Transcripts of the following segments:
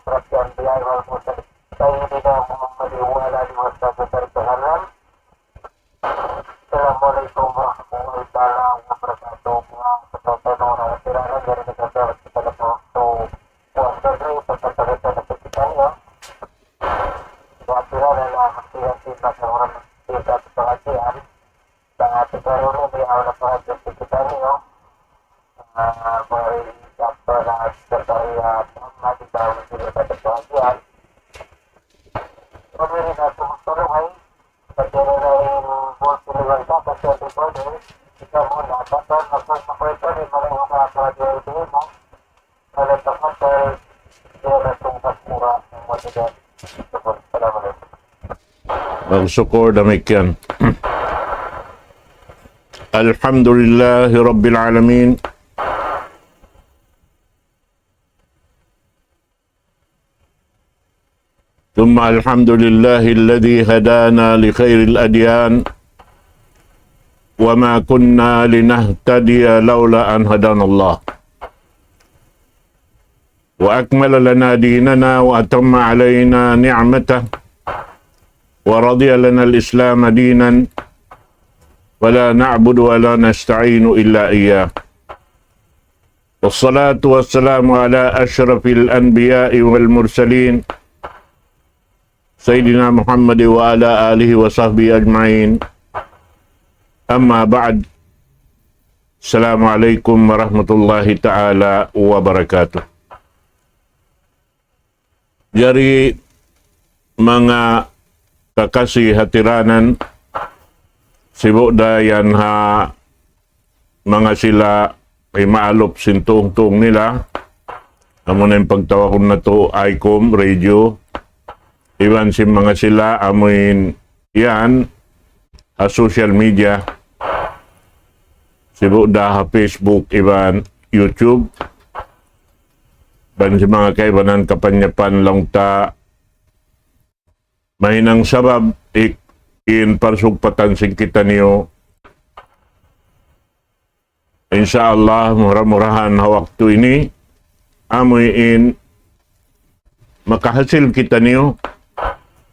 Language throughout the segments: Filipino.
أشرف الأنبياء والمرسلين سيدنا محمد وعلى آله وصحبه وسلم. Assalamualaikum warahmatullahi taala wabarakatuh. Ketonton orang tiranan dari negara kita lepas tu puasa ni terkait dengan kita ya. Waktu adalah hati-hati orang kita perhatian dan sekarang ni awal perhatian kita ni ya. Beri apa sekretariat Muhammad tahu kita perhatian. Beri satu tolong hai perjalanan bos keluarga pasal itu kita mula pasal apa itu di mana apa dia itu mau ada tempat dia bertumpas murah kemudian Assalamualaikum. Syukur demikian. Alhamdulillahi Rabbil Alamin. ثم الحمد لله الذي هدانا لخير الأديان وما كنا لنهتدي لولا أن هدانا الله وأكمل لنا ديننا وأتم علينا نعمته ورضي لنا الإسلام دينا ولا نعبد ولا نستعين إلا إياه والصلاة والسلام على أشرف الأنبياء والمرسلين Sayyidina Muhammad wa ala alihi wa sahbihi ajma'in. Amma ba'd. Assalamualaikum warahmatullahi ta'ala wabarakatuh. Jadi mga kakasih hatiranan sibuk dayan ha mga sila ay maalop sintong-tong nila. Amo na yung pagtawakon na to ICOM radio. Iban si mga sila amoin yan social media sibuk dah Facebook iban YouTube ban si mga kaibanan kapanyapan lang ta mahinang sabab in parsugpatan sing kita niyo insyaallah murah-murahan waktu ini amoy in makahasil kita niyo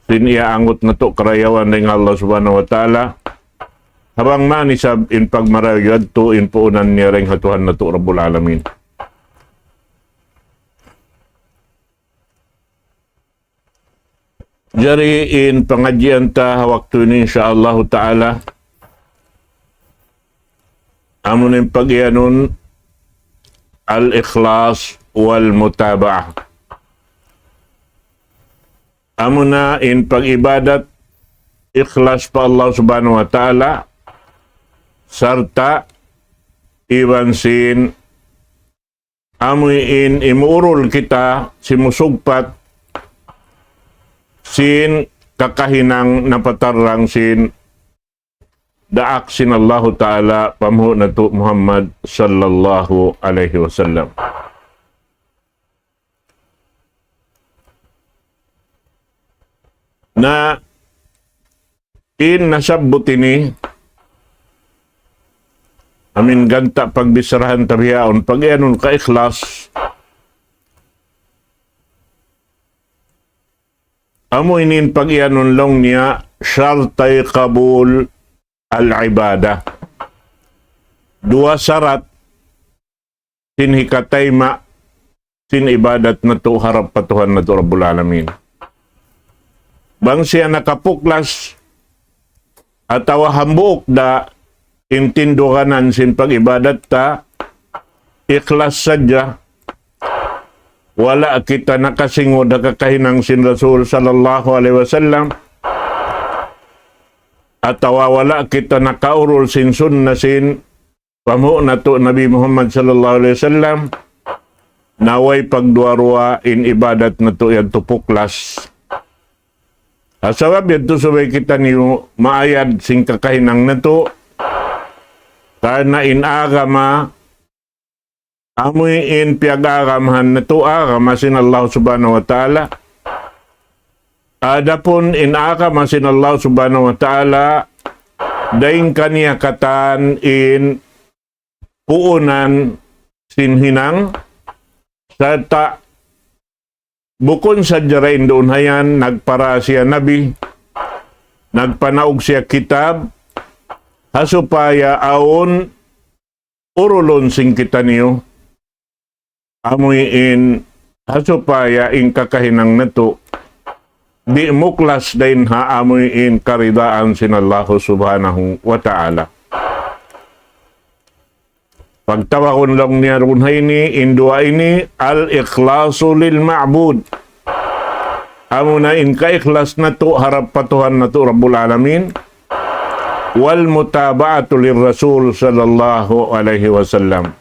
sin iya angot na to karayawan ng Allah subhanahu wa ta'ala habang manisab in pagmarayad to in puunan niya ring hatuhan na to Rabbul Alamin. Jari in pengajian ta waktu ini insyaallah ta'ala amun in pag-ianun al-ikhlas wal mutaba'ah. Amuna in pag-ibadat ikhlas pa Allah subhanahu wa ta'ala sarta iwan sin amoy in imuurol kita simusugpat sin kakahinang napatarang sin daak sin Allah ta'ala pamuho na to Muhammad sallallahu alaihi wasallam. Na in nasabot ini amin ganta pagbisarahan tabihaon pag iyanon ka ikhlas amo inin pag iyanon long niya syartay qabul al-ibadah dua syarat sin hikatayma sin ibadat na to harap patuhan na to Rabbul Alamin. Bang siya nakapuklas atawa hambuk da intindukanan sin pag-ibadat ta ikhlas sadya wala kita nakasingod na kakahinang sin Rasul sallallahu alaihi wasallam atawa wala kita nakaurol sin sunna sin pamuho na to Nabi Muhammad sallallahu alaihi wasallam naway pagduarwa in ibadat na to yan tupuklas. Asawab yan to sabay kita niyo maayad sing kakahinang na to karena in agama amoy in piag-agamhan na to agama sin Allah subhanahu wa ta'ala adapun in agama sin Allah subhanahu wa ta'ala daing kaniya katan in puunan sinhinang serta bukon sa jarain doon hayan, nagpara siya nabi, nagpanaog siya kitab, hasupaya aon, urulon sing kita niyo, amuyin, hasupaya in kakahinang nato, di muklas din ha amuyin karidaan sinallahu subhanahu wa ta'ala. Pagtawakon lang niya runhay ni, indua ini, al-ikhlasu lil ma'bud. Amo na in ka-ikhlas na to, harap patuhan na to, Rabbul Alamin. Wal mutaba'atu lir Rasul sallallahu alaihi wasallam.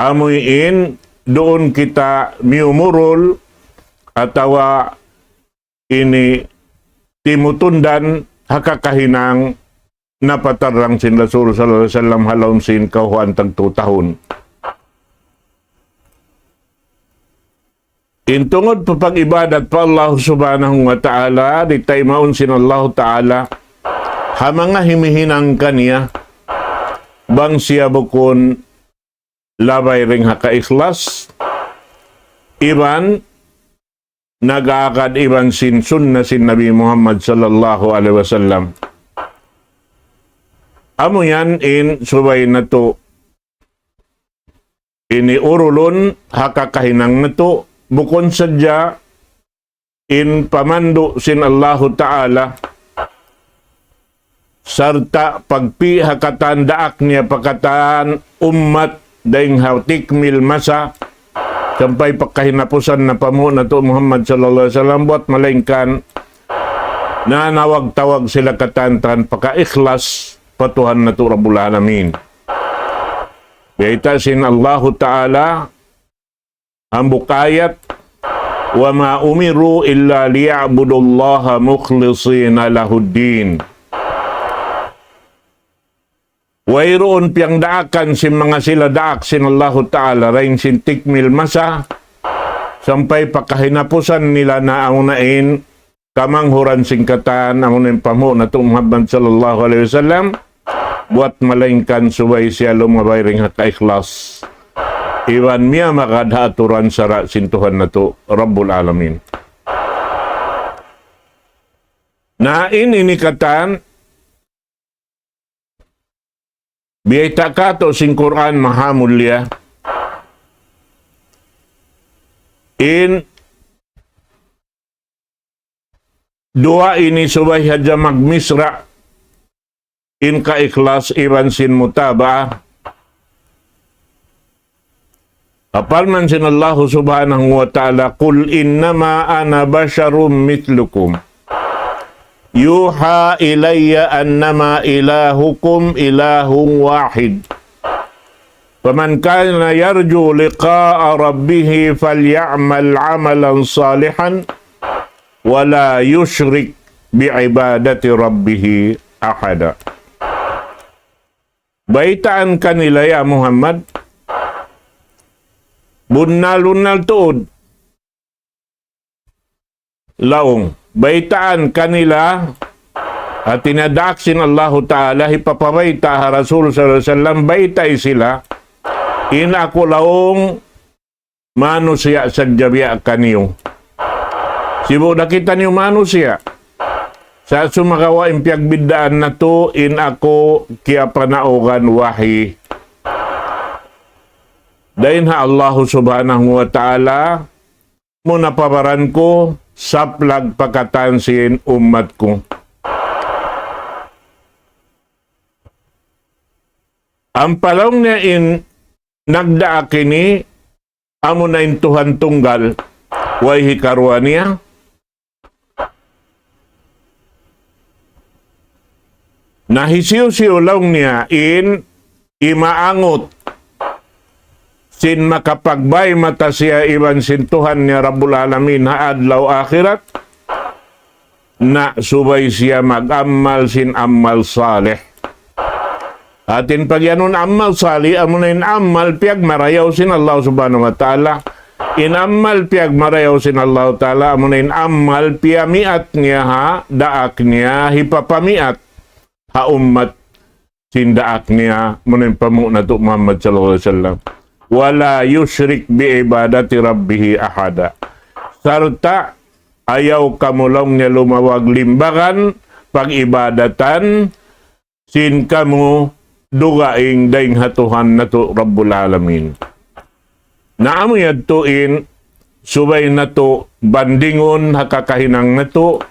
Amo in, doon kita miumurol, atawa ini timutundan, hakakahinang napatarang sin Rasul sallallahu alaihi wasallam halom sin kauhan tag 2 tahun. Intungod pa pag-ibadat pa Allah subhanahu wa ta'ala, di tayo maun sin Allah ta'ala, hamanga himihinang kaniya, bang siya bukon labay ring haka-ikhlas, iban, nag-aakad iban sin sunna sin Nabi Muhammad sallallahu alaihi wasallam. Amo yan in subay na to, ini urulon hakakahinang na to, bukon sadya in pamando sin Allahu Ta'ala, sarta pagpi hakatan daak niya pakatan ummat daing hautikmil masa, sampai pagkahinapusan na pamo na to Muhammad sallallahu alaihi wasallam, buat malingkan na nawag-tawag sila katantan paka-ikhlas patuhan na to Rabbul Alamin. Yaita sin Allahu Ta'ala ang bukayat, wa ma umiru illa liya'budullaha mukhlisina lahuddin. Wayroon piyang daakan sin mga sila daak sin Allahu Ta'ala rain sin tikmil masa, sampai pakahinapusan nila na aunain kamanghuran singkatan aunain pamo na to Muhammad sallallahu alaihi wasallam, buat malingkan subay siya lumabay ring haka-ikhlas. Iwan miya makadhaturan sara sintuhan na to Rabbul Alamin. Na ini katan, biyay takato sing Quran mahamulya, in dua ini subay haja magmisra, in ka-ikhlas iban sin mutaba'ah. Apal man sin Allah subhanahu wa ta'ala, qul innama ana basyarum mitlukum yuha ilayya annama ilahukum ilahun wahid faman kana yarju liqa'a rabbih falya'mal 'amalan salihan wala yushrik bi'ibadati rabbih ahada. Baitaan kanila ya Muhammad, bunnal-bunnal tuod, laong, baitaan kanila at tinadaksin Allah Ta'ala, hipapabaita ha Rasul sallallahu alaihi wasallam, baitay sila, ina ako laong manusia sa jabiya kaniyo. Sibo nakita niyo manusia. Sa sumakawa impyag bidaan na to, in ako kaya panaogan wahi. Dahin ha Allah subhanahu wa ta'ala, muna pabaran ko, saplag pakatansin umat ko. Ang palong niya in nagdaak ini, amo na in Tuhan tunggal, way hikarwa niya, nahisiw-siw lang niya in imaangot sin makapagbay mata siya iban sin Tuhan niya Rabbul Alamin ha adlaw akhirat, na subay siya mag-amal sin amal salih. Atin pagyanon amal salih, amunin amal piyag marayaw sin Allah subhanahu wa ta'ala. In amal piyag marayaw sin Allah ta'ala, amunin amal piyamiat niya ha, daak niya hipapamiat ha ummat sindaak niya munin pamu na to Muhammad sallallahu alaihi wasallam. Wala yushrik bi ibadati rabbih ahada. Sarta ayaw kamulong niya lumawag limbagan, pag-ibadatan, sin kamu dugaing daing hatuhan na to Rabbul Alamin. Naamo yadtuin, subay na to, bandingon hakakahinang na to,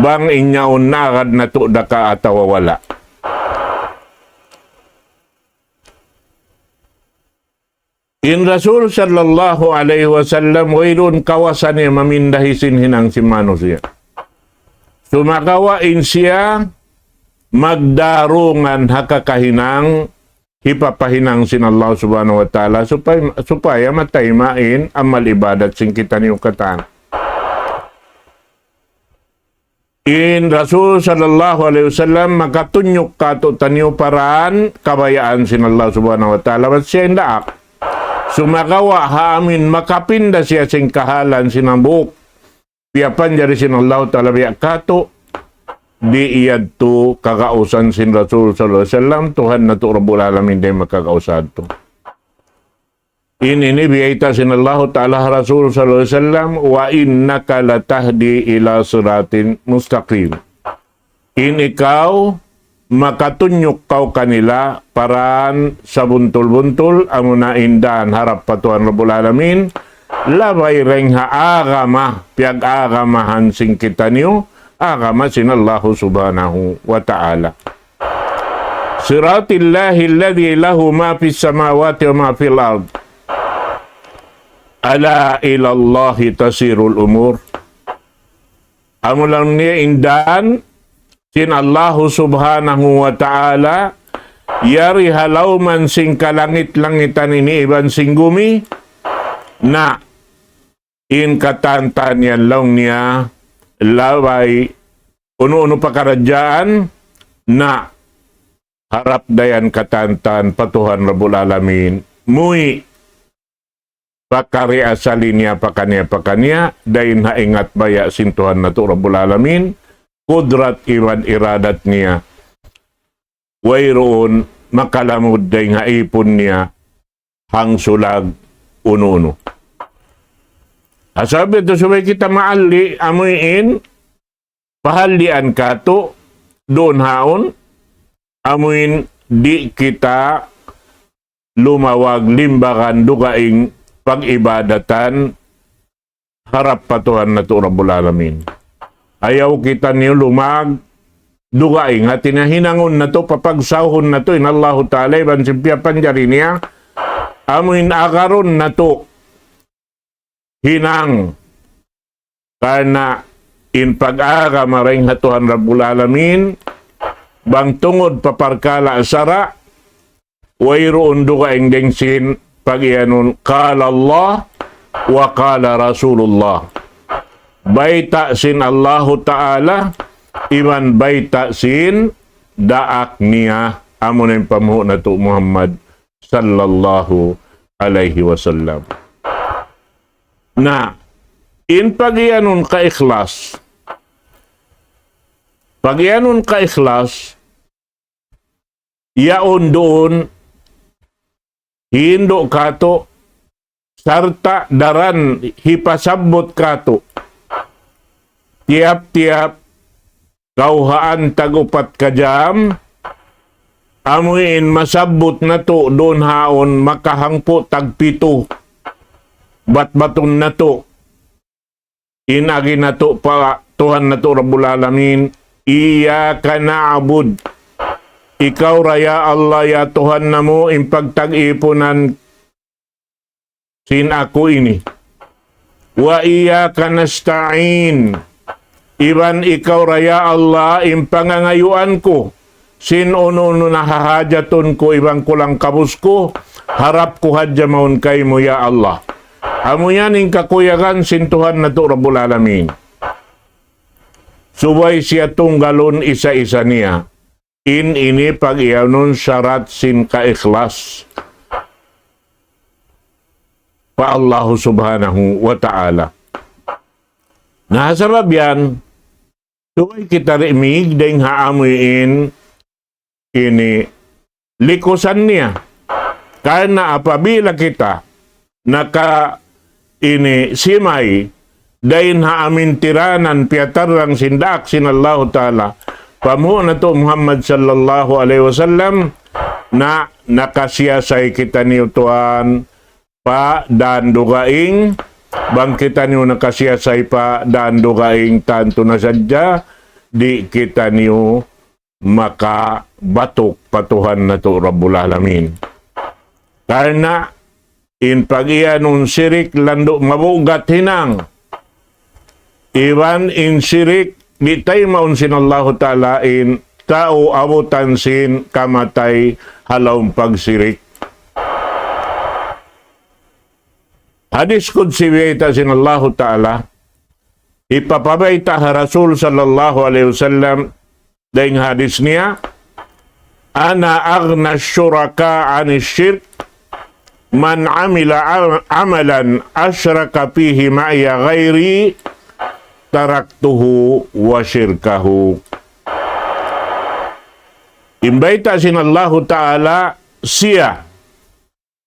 bang inyaon nakad na to daka atawawala. In Rasul sallallahu alaihi wasallam, wailun kawasan niya mamindahisin hinang si manusia. Sumakawain siya, magdarungan hakakahinang, hipapahinang sin Allah subhanahu wa ta'ala, supaya mataymain amal ibadat sing kita niyo katan. In Rasul sallallahu alaihi wasallam, makatunyok kato tanyo paraan, kabayaan sin Allah subhanahu wa ta'ala, at siya indaak. Sumakawa haamin makapinda siya sing kahalan sinambuk. Piapan jari sin Allah ta'ala biya kato. Di iyad to kakausan sin Rasul sallallahu alaihi wasallam. Tuhan na to Rabbul Alamin day makakausad to. Ini biyayta sin Allah ta'ala Rasul sallallahu alaihi wasallam. Wa innaka latahdi ila siratin mustaqim. In ikaw makatunyok kau kanila paraan sa buntul-buntul amuna indan harap patuan Rabbul Alamin labay reng haagama piag-agamahan sing kita niyo agama sin Allah subhanahu wa ta'ala. Siratillahi alladhi lahu ma fis samawati wa ma fil ard. Ala ila Allahi tasirul umur. Amulang niya indan sin Allah subhanahu wa ta'ala yari halaw man sing kalangit-langitan ini iban sing gumi na in katantan yan law niya laway uno-uno pakarajaan na harap dayan katantan patuhan Rabbul Alamin muy pakari asalin niya pakanya dayin haingat baya sintuhan na to Rabbul Alamin kudrat iwan iradat niya. Wayroon makalamod day nga ipon niya hang sulag uno-uno. Asabi ito subay kita maali amuin pahalian kato doon haon amuin di kita lumawag limbakan dugaing pag-ibadatan harap patuhan na to Rabbul Alamin. Ayaw kita niyo lumag dugaing at tinahinangon na to papagsahon na to in Allah ta'ala iban simpya panjari niya amuin akaron na to hinang karena in pag-aga maring hatuhan Rabbul Alamin bang tungod paparkala asara wayroon dugaing dengsin pag-ianon kala Allah wa kala Rasulullah. Baita sin Allahu Ta'ala, iman baita sin daak niya amunin pamuho na to Muhammad sallallahu alaihi wasallam. Na, in pag-ianon ka-ikhlas, yaon doon, hindo kato, sarta daran hipasabot kato, tiap-tiap kauhaan tagupat ka jam amuin masabot na to doon haon makahangpo tagpito batbaton na to inagi na to pa Tuhan na to Rabbul Alamin iyaka na'bud ikaw raya Allah ya Tuhan na mo impagtag-ipunan sin ako ini wa iyaka nasta'in iban ikaw raya Allah impangangayuan ko sin uno-uno nahahajaton ko ibang kulang kabus ko harap ko hadya maun kay mo ya Allah amo yan ing kakuyagan sin Tuhan na to Rabbul Alamin subay siya tunggalon isa-isa niya in ini pag-ianon syarat sin ka-ikhlas pa Allah subhanahu wa ta'ala. Nasabab yan tuway kita rimig dahing haamuin ini likusan niya. Karena apabila kita naka ini simay dain ha amin tiranan piatarang sindak sinallahu ta'ala pamu na to Muhammad sallallahu alaihi wasallam na nakasiyasay kita niyo tuan pa dan dugaing bang kita niyo nakasiyasay pa dan dugaing tanto na sadya di kita niyo makabatok patuhan na to Rabbul Alamin. Karena in pag-ianong sirik lando mabugat hinang iwan in sirik di tayo maunsin Allah Ta'ala in tao abutan sin kamatay halawang pagsirik. Hadis Qudsi biyata sin Allah Ta'ala ipapabayta ha Rasul sallallahu alaihi wasallam daing hadis niya ana aghna syuraka anis syirk man amila amalan asyraka fihi ma'iya ghairi taraktuhu wa syirkahu. Imbaita sinallahu ta'ala siya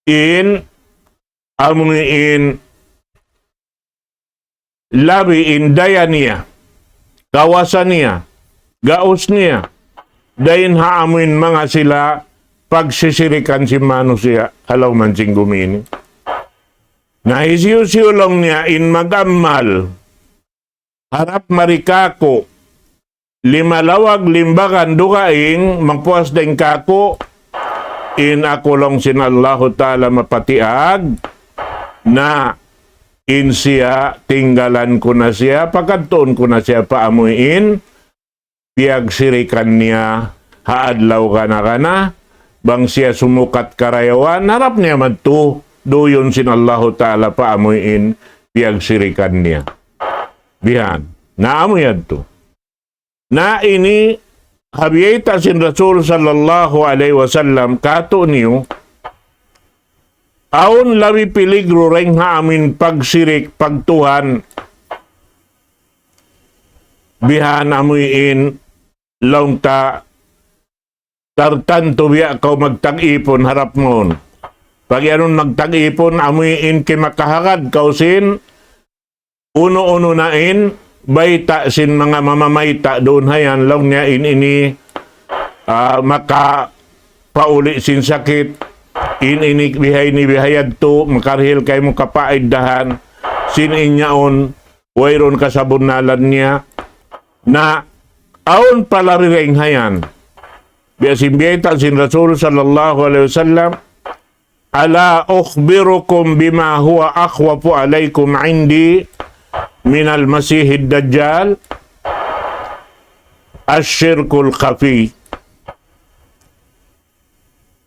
in amuin labi in daya niya kawasan niya gaos niya dahin haamin mga sila pagsisirikan si manusia halaw man sing gumini naisiyo-siyo lang niya in magamal harap marikako limalawag limbagan dukaing magpuas din kako in ako lang sinallahu ta'ala mapatiag na in siya tinggalan ko na siya pagkatuon ko na siya paamuin piyag sirikan niya haadlaw ka na bang siya sumukat karayawan harap niya madto doyon sinallahu ta'ala paamuin piyag sirikan niya bihan naamuyan to na ini habiyata sin Rasul sallallahu alaihi wasallam kato niyo aun labi peligro ring haamin pagsirik pagtuhan bihan amuin laung ta tartanto biya kau magtag-ipon harap mon pag anon magtag-ipon amuin kay makahagad kausin uno-uno nain baita sin mga mamamayta doon hayan lang niya ini maka pauli sin sakit ini bihay ni bihayad to makarhil kay mo kapaiddahan sin inyaon wayron kasabunalan niya na aon palariring hayan biasimbiyeta sin Rasul sallallahu alaihi wasallam ala ukhbirukum bima huwa akhwafu alaikum indi minal masihid dajjal asyirkul khafi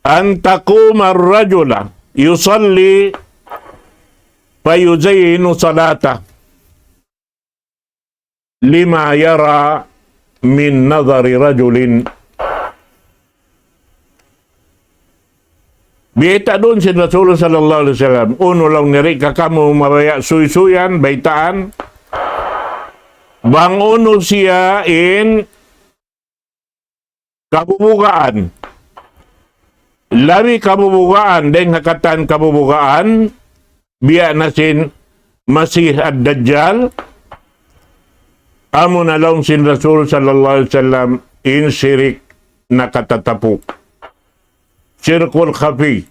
an taquma ar-rajula yusalli fayuzayyinu salata lima yara min nadhari rajulin. Bita doon si Rasulullah sallallahu alaihi wasallam uno lang niri kakamu mabaya suy-suyan baitaan bang uno siya in kabubugaan labi kabubugaan deng hakatan kabubugaan biya na sin Masih ad-Dajjal amo na lang sin Rasul sallallahu alaihi wasallam in sirik na katatapuk syirkul khafi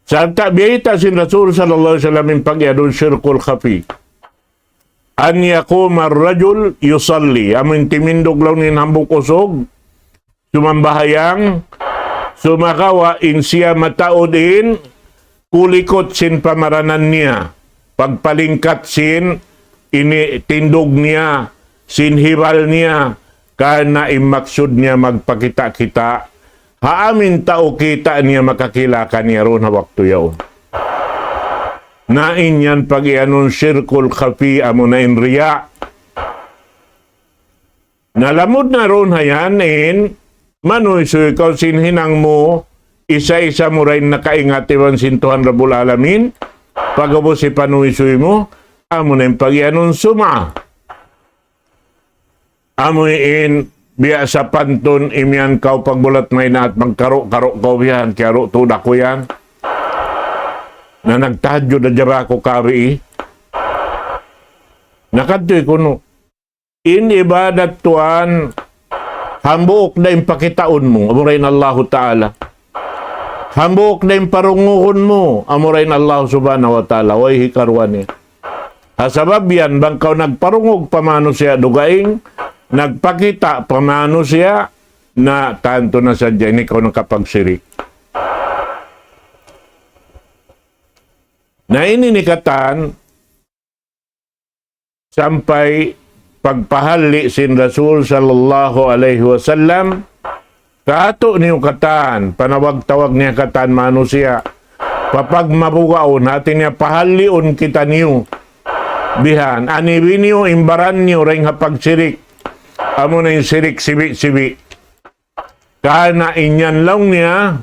sarta biyita sin Rasul sallallahu alaihi wasallam in pagyadon syirkul khafi an yaquma ar-rajul yusalli amin timindog lang nin hambok usog sumambahayang sumakawa in siya mataodin kulikot sin pamaranan niya pagpalingkat sin ini tindog niya sin hibal niya karena imaksud niya magpakita-kita haamin tao kita niya makakilakan niya ron na waktu yaon na inyan pag ianong syirkul khafi amo na in riya nalamod na ron hayan in manoy so ikaw sinhinang mo isa-isa mo rin nakaingat iwan sintuhan Rabbul Alamin pagabo si panuisoy mo amo na yung pag ianong suma amuin biya sa panton imyan kau pagbulat may na at magkaro-karo kau yan karo tuda ko yan na nagtadyo na jaba ko kari Nakadtoy kuno. In ibadat tuan hambuok na yung pakitaon mo, amurain Allah Ta'ala. Hambuok na yung parunguhon mo, amurain Allah Subhanahu wa Ta'ala. Way hikarwan niya. Hasabab yan, bangkaw nagparungog pamano siya dugaing, nagpakita pamano siya, na tanto na sa dyan, ikaw nakapagsirik. Na ininikatan, sampai pagpahali sin Rasul sallallahu alaihi wasallam, kato niyo katan, panawag-tawag niya katan manusia, papag mabugaon, natin niya pahalion kita niyo, bihan, aniwin niyo, imbaran niyo, ring hapagsirik, amo na yung sirik, sibi-sibi, kana inyan lang niya,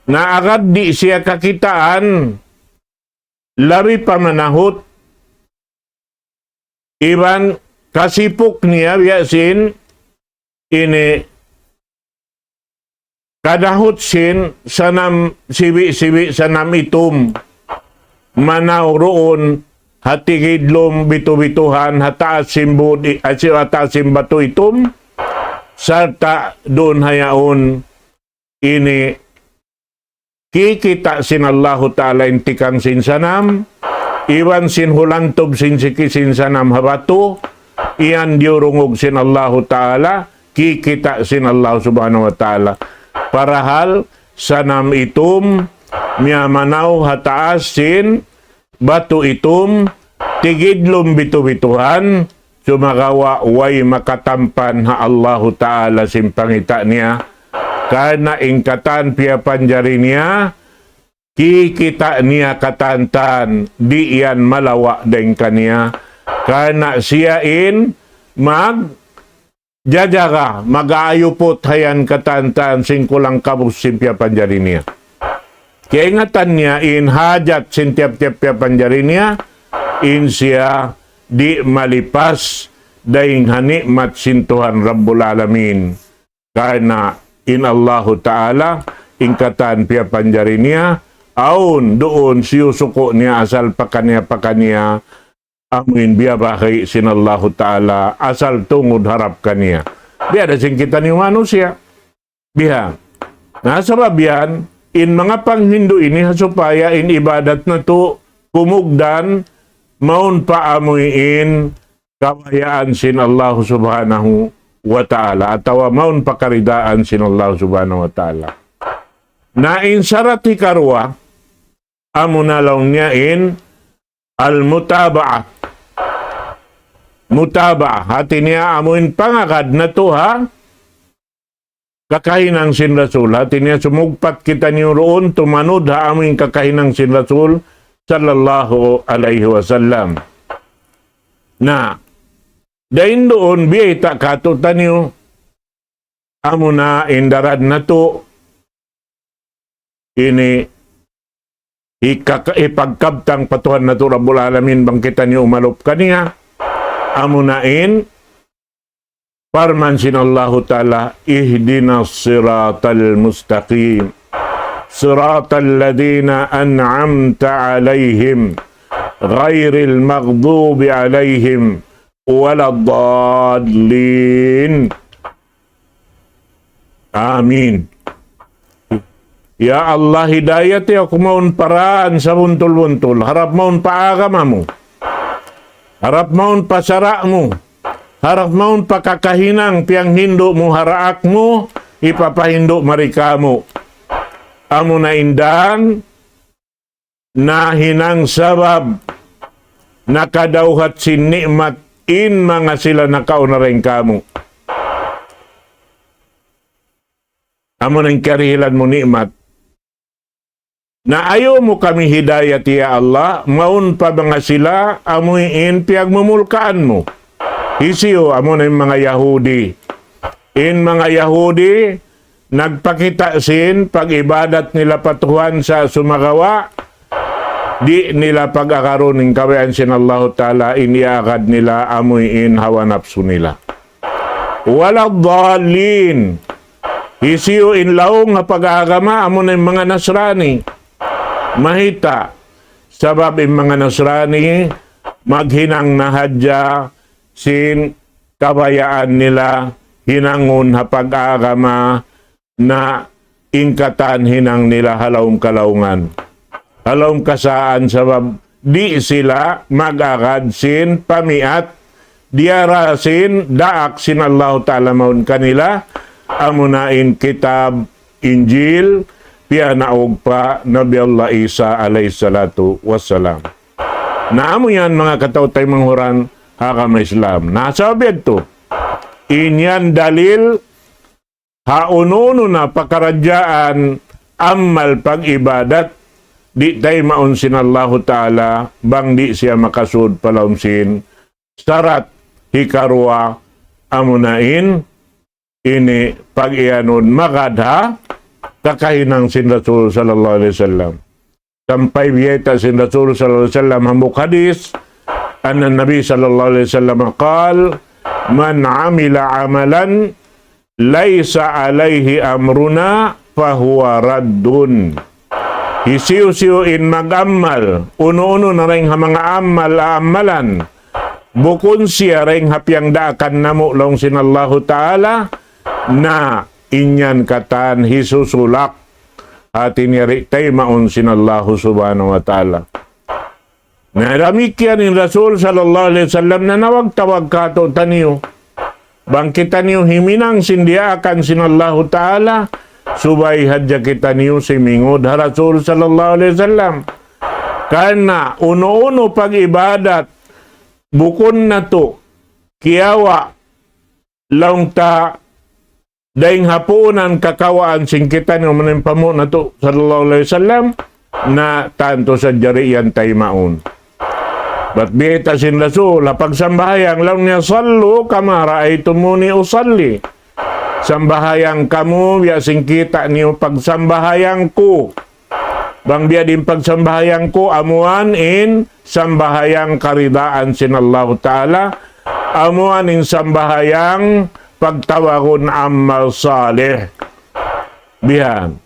na agad di siya kakitaan, labi pa manahot, iban, kasipok niya, biyasin, ini, kadahot sin, sanam, sibi-sibi, sanam itum, manaw roon, hatigidlom, bitu-bituhan, hataas simbud, hataas simbatu itum, sarta doon hayaon, ini, kikita sin Allah Ta'ala intikang sin sanam, iwan sin hulantob sin siki sin sanam habatu, iyan diurungog sin Allah Ta'ala, kikita sin Allah Subhanahu wa Ta'ala. Parahal sanam itum, miyamanaw hataas sin batu itum, tigidlom bitu-bituhan, sumagawa way makatampan ha Allah Ta'ala sin pangita niya, karena ingkatan pia panjari niya, kikita niya katantan, di iyan malawa din kaniya, karena siyain jajaga, mag-aayupot hayan katantan, singkulang kabus simpya panjari niya. Kaya ingatan niya, in hajat sintiap-tiap panjari niya, in siya di malipas, daing hanikmat sintuhan Rabbul Alamin. Karena in Allah Ta'ala, ingkatan pia panjari niya, aun doon siyusuko niya asal pakanya, amin biyabahi sin Allah Ta'ala, asal tungod harap kaniya. Biya dasing kita ni manusia. Biya. Nasabab yan, in mga panghindo ini, supaya in ibadat na to, kumugdan, maun paamuin, kawayaan sin Allah Subhanahu wa Ta'ala, atawa maun pakaridaan sin Allah Subhanahu wa Ta'ala. Na in sarati karwa, amunalaw niya in al-mutaba'ah. Mutaba'ah. Hati niya amuin pangagad na to ha. Kakahinang sin Rasul. Hati niya sumugpat kita niyo roon, tumanod ha amuin kakahinang sin Rasul sallallahu alaihi wasallam. Na, dahin doon, biyay katutan niyo, amo na indarad na to, ini, ipagkabtang patuhan na to Rabbul Alamin, bangkitan niyo umalop kaniya, amo na in, parman sin Allah Ta'ala, ihdinas siratal mustaqim, siratal ladina an'amta alayhim, ghairil maghdubi alayhim, waladhdallin. Amin. Ya Allah, hidayat ya kumaun paraan sa buntul-buntul. Harap maun paagama mo. Harap maun pasara mo. Harap maun pakakahinang piang hindo mo haraak mo, ipapahindo marika mo. Amo na indan, na hinang sabab, nakadauhat sin nikmat, in mga sila nakauna rin kamo. Amo na karihilan mo nikmat, na ayaw mo kami hidayat ya Allah, maun pa mga sila, amuin piyagmumulkaan mo. Isiyo, amo na yung mga Yahudi. In mga Yahudi, nagpakita sin pag-ibadat nila patuhan sa sumagawa, di nila pag-akaroon ng kawayan sin Allah Ta'ala, iniagad nila amuin hawa nafsu nila. Waladhdallin. Isiyo in laong nga pag-aagama, amo na yung mga Nasrani. Mahita, sabab yung mga Nasrani, maghinang na hadya sin kabayaan nila hinangon hapag-agama na ingkatan hinang nila halawm kalaungan. Halawm kasaan sabab di sila mag-agad sin pamiat diara sin daak sin Allah Ta'ala maun kanila amunain kitab Injil piya naog pa Nabi Allah Isa alayhi salatu wassalam. Naamo yan mga katautay manghuran hakam Islam. Nasabi ito, inyan dalil haununo na pakaradyaan amal pag-ibadat di tay maunsin Allah Ta'ala bang di siya makasud palaumsin sarat hikarwa amunain ini pag-ianon makadha kakahinang sin Rasul sallallahu alaihi wasallam. Sampai biyeta sin Rasul sallallahu alaihi wasallam hamuk hadis anna Nabi sallallahu alaihi wasallam qal man amila amalan laisa alaihi amruna fahuwa raddun. Hisiu-siuin mag-amal uno-uno na rin mga amalan bukun siya rin hapyang daakan namo long sin Allah Ta'ala na inyan katan hisusulak atin yari tay maun sin Allah subhanahu wa ta'ala. Naramikyan in Rasul sallallahu alaihi wasallam na nawag-tawag kato taniyo. Bangkitan niyo himinang sindiakan sin Allah Ta'ala subay hadya kita niyo si mingod ha Rasul sallallahu alaihi wasallam. Karena uno-uno pag-ibadat bukun na to kiyawa lang ta daing hapunan kakawaan singkitan ng manimpamo na to sallallahu alaihi wasallam na tanto sa jariyan tay maun. Ba't bihita sin Rasul pagsambahayang lang niya sallu kama raaitumuni usalli. Sambahayang kamu biya singkita niyo pagsambahayang ko. Bang biya din pagsambahayang ko amuan in sambahayang karidaan sin Allah Ta'ala. Amuan in sambahayang pagtawagon amal salih. Bihan.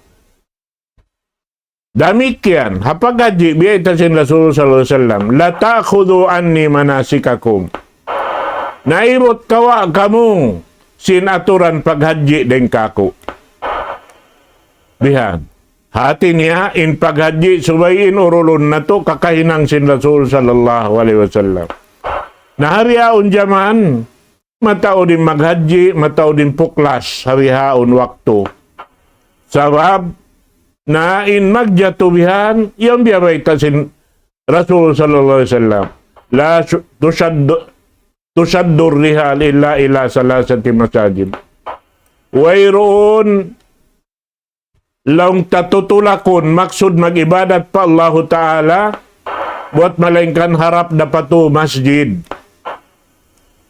Damikian, hapag haji, biya ita sin Rasul sallallahu alaihi wasallam, la ta'khudhu anni manasikakum. Naimot kawa kamu sin aturan paghaji den kako. Bihan. Hati niya in paghaji subay in urulun na to kakahinang sin Rasul sallallahu alaihi wasallam. Nahariaon jaman matao din maghaji, matao din puklas harihaon waktu. Sabab na in magjatubihan yung biyabaita sin Rasul sallallahu alaihi wasallam la tusaddur rihal illa ila salasati masajid. Wayroon lang tatutulakon maksud mag-ibadat pa Allah Ta'ala buat malengkan harap dapatu masjid.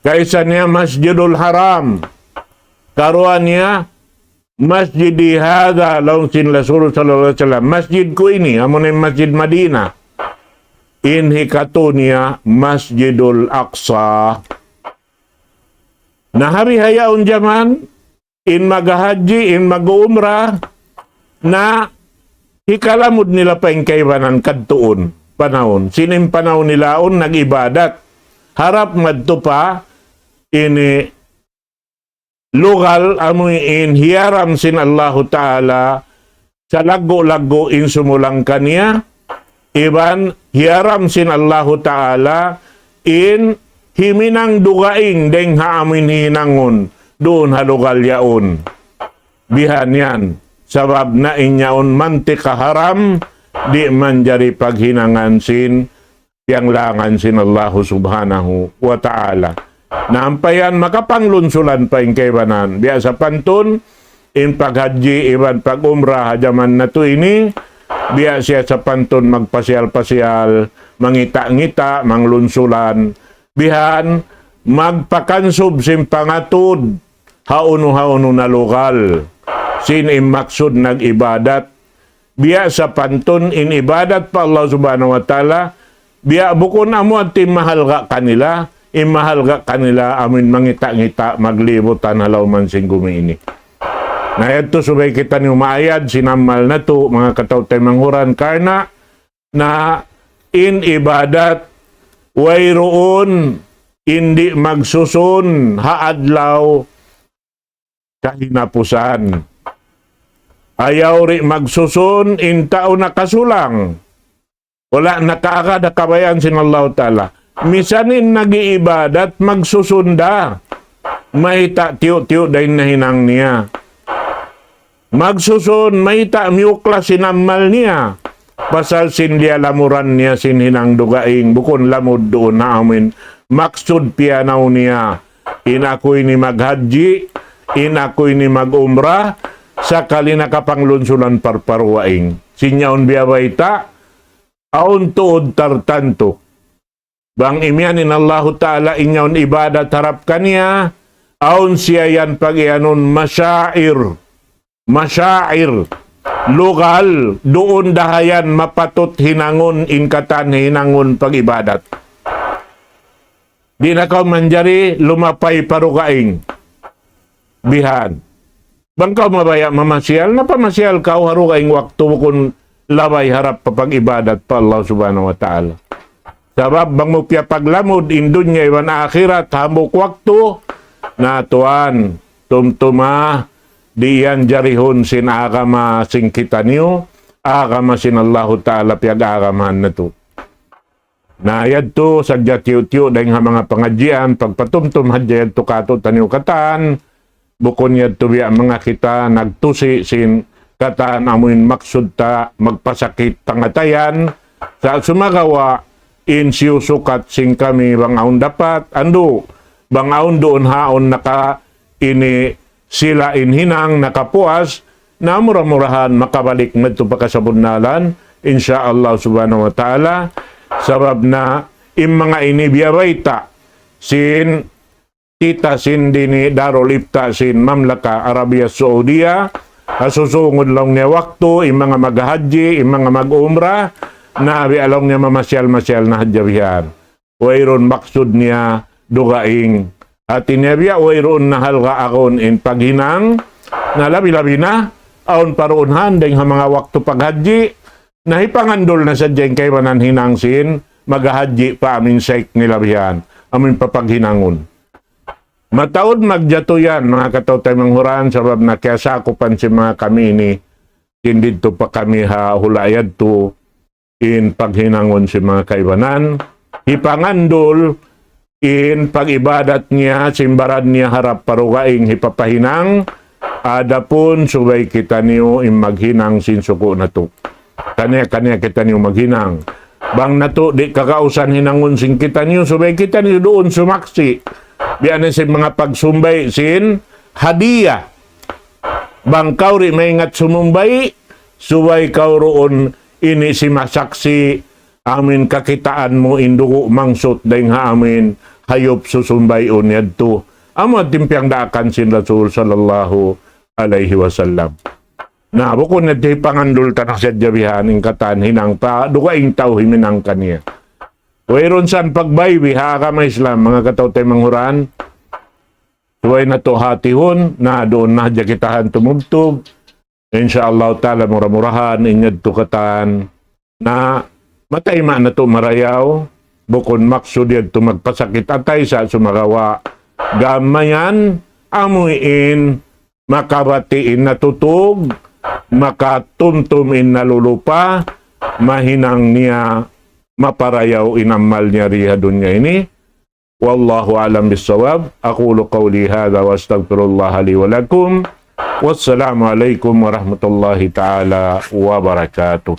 Kaisa niya Masjidul Haram. Karuan niya Masjidi hadha laung sin Rasul sallallahu alaihi wasallam. Masjid ko ini amon Masjid Madinah. Inhi katunya Masjidul Aqsa. Na hari hayaon jaman in magahaji in mag-umrah na hikalamud nila pa kaybanan kadtuon panahon. Sinim panahon nilaon nag-ibadat. Harap madto pa ini lugal amuin hiyaram sin Allah Ta'ala sa lago-lago in sumulang kaniya. Iban hiyaram sin Allah Ta'ala in himinang dugaing deng haamin hinangon doon halugal yaon. Bihan yan. Sabab na inyaon mantika haram di manjari paghinangan sin yang langan sin Allah subhanahu wa ta'ala. Nampayan makapanglunsulan pa yung kaibanan. Biasa pantun, in paghaji, iban pag-umrah, hajaman na to ini, biya siya sa pantun magpasyal-pasyal, mangita-ngita, manglunsulan. Bihan, magpakansub sin pangatud, hauno-hauno na lokal. Sin imaksud nag-ibadat. Biya sa pantun, in ibadat pa Allah subhanahu wa ta'ala, biya bukon amo at mahal ka kanila, imahal ka kanila amin mangita-ngita maglibutan halaw man sing gumiini. Na ito subay kita ni umayad sinamal na to mga katawtay manghuran karna na in ibadat wayroon hindi magsusun haadlaw kahinapusan. Ayaw ri magsusun intao nakasulang. Wala nakaagad kabayan sin Allah Ta'ala. Misanin nag-iibadat magsusunda. Mahita tiyo-tiyo dahin na hinang niya. Magsusun, mahita miukla sinamal niya. Pasal sindia lamuran niya sin hinang dugaing. Bukon lamod doon na amin. Maksud pianaw niya. Inakoy ni maghaji. Inakoy ni mag-umrah. Sakali nakapanglunsulan parparwaing. Sinyaon biyabayta. Aun tuod tartanto. Bang imyanin Allah Ta'ala inyaon ibadat harap kaniya. Aun siya yan pag-ianon masyair. Masyair. Lugal. Doon dahayan mapatot hinangon inkatan hinangon pag-ibadat. Di na ka manjari lumapay parugaing. Bihan. Bang ka mabaya mamasyal, napamasyal ka o harugaing waktu kung labay harap papag-ibadat pa Allah Subhanahu wa Ta'ala. Sabab bang mo piya paglamod in dunya iwan akhirat hamok waktu na tuan tumtuma diyan jarihon sin agama sing kita niyo agama sin Allah Ta'ala piyag agamahan na to. Na yad to sadya tiyo-tiyo dahil nga mga pangadjian pagpatumtum hadya yad to kato taniyo katan bukon yad to biya mga kita nagtusi sin kataan amuin maksud ta magpasakit tangatayan sa sumagawa in siyusukat sing kami bangaon dapat ando bangaon doon haon naka ini sila inhinang nakapuas na mura-murahan makabalik medto pakasabudnalan insyaallah subhanahu wa ta'ala sabab na im mga ini biyabayta sin kita sin dini Darul Ifta sin Mamlaka Arabia Saudia asusungod lang niya waktu, yung mga maghahaji, yung mga mag-umrah, na along niya mamasyal-masyal na hadjabihan. Wayron maksud niya dugaing. At inyabiya, wayron na halga akon in paghinang, na labi-labi na, aon paruunhan, dahil mga waktu paghaji, na ipangandol na sa dyan kay manan hinangsin, maghahaji pa amin saik nilabihan, amin papaghinangon. Mataod magjato yan, mga kataw-tay manghuran, sabab na kaya sakupan si mga kami ni, hindi to pa kami hulayad to, in paghinangon si mga kaibanan, hipangandol, in pag-ibadat niya, simbaran niya harap parugaing hipapahinang, adapon subay kita niyo in maghinang sinsuko na to. Kanya-kanya kita niyo maghinang. Bang na to, di kakausan hinangon sin kita niyo, subay kita niyo doon sumaksi. Biyanin sin mga pagsumbay sin hadiah. Bang kaw ri maingat sumumbay, suway kaw roon ini si masaksi amin kakitaan mo indugo mangsot dahil nga amin hayop susumbay unyad to. Amo timpiang daakan sin Rasul sallallahu alaihi wasallam. Na bukon na di pangandul tanang sa jabihan in katan hinang pa dugaing tao himinang kaniya. Wayron san pagbaybi ha ka Islam mga kataw-tay manghuran. Suway na to hatihon na doon na jakitahan tumugtog. Insyaallah ta'ala murah-murahan inyad to katan na matayma na to marayaw. Bukon maksud yad to magpasakit atay sa sumagawa. Gamayan amuin makabatiin na tutog makatumtumin na lulupa mahinang niya maparayaw inamal niya riha dunya ini. Wallahu alam bisawab. Aqulu qawli hadha wa astaghfirullah li wa lakum. Wassalamu alaikum warahmatullahi ta'ala wabarakatuh.